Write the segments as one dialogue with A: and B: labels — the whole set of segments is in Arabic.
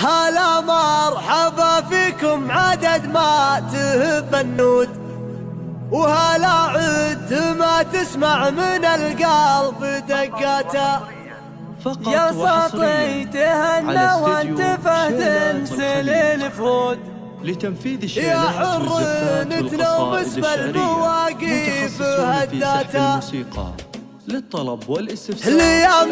A: هلا مرحبا فيكم عدد ما تهب النود، وهلا عد ما تسمع من القلب دقاته. يا ساطي تهنى وانت فهد سليل فود،
B: لتنفيذ
A: يا
B: الشيلات
A: حر نتلوث بالمواقف هداته.
B: للطلب والاستفسار
A: ليام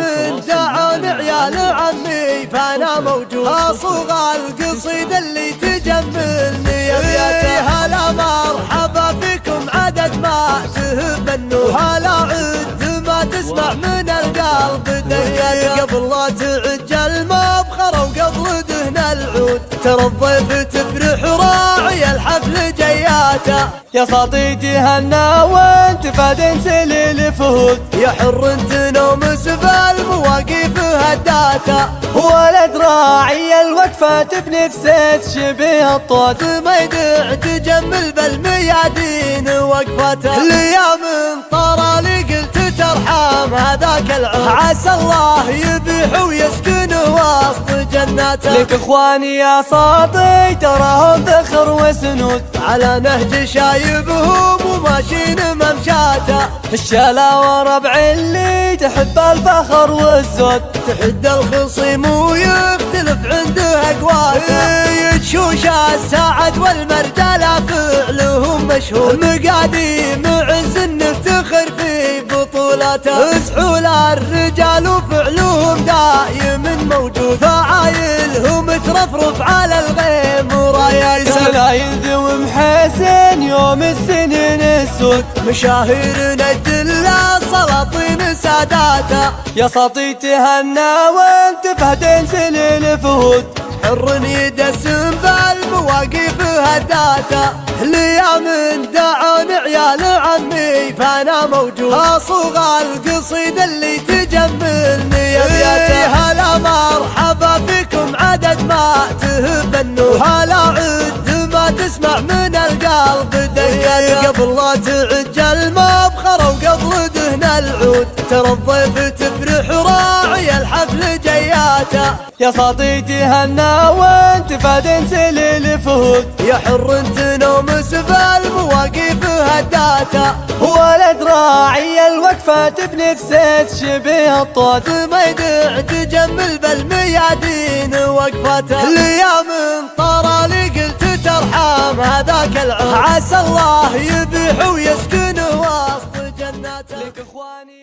A: دعون عيال عمي فانا موجود، اصغى القصيد اللي تجملني ابياته. هلا مرحبا بكم عدد ما تهب النور، هلا عد ما تسمع من القلب دقاته. قبل لا تعج المبخرة وقبل دهن العود، ترى الضيف تفرح راعي الحفل جياته. يا ساطي تهنى وانت فادن سليل فهود، يا حر انت نومس بالمواقف هداته. ولد راعي الوقفة بنفسه شبه الطود، ما يدع تجمل بالميادين وقفته. ليام طرى لي قلت ترحم هذاك العود، عسى الله يبيح ويسكن وسط جناته. لك اخواني يا ساطي تراهم ذخر وسنود، على نهج شايبهم وماشين ممشاته. الشلا وربع اللي تحب الفخر والزود، تحد الخصيم ويختلف عنده اقواته. يتشوش السعد والمرجله فعلهم مشهود، مقاديم عز نفتخر في بطولته. اسعول الرجال وفعلهم دايم موجود، فعايلهم ترفرف على الغيم ورايات. سلايد ومحسن يوم السنين السود، مشاهيرنا الدلة سلاطين ساداته. يا ساطي تهنى وانت فهد سليل فهود، حر يدسم بالمواقف هداته. ليام دعون عيال عمي فانا موجود، اصغى القصيد اللي تجملني ابياته. هلا مرحبا بكم عدد ما تهب النور، هلا عد ما تسمع من القلب دقاته. قبل لا تعج المبخرة وقبل دهن العود، ترى الضيف تفرح راعي الحفل جياته. يا ساطي تهنى وانت فادن سليل فهود، يا حر انت نومس بالمواقف هداته. ولد راعي الوقفة بنفسه شبه الطود، ما يدع تجمل بالميادين وقفته. ليام طرى لي قلت ترحم هذاك العود، عسى الله يبيح ويسكن وسط جناته. لك اخواني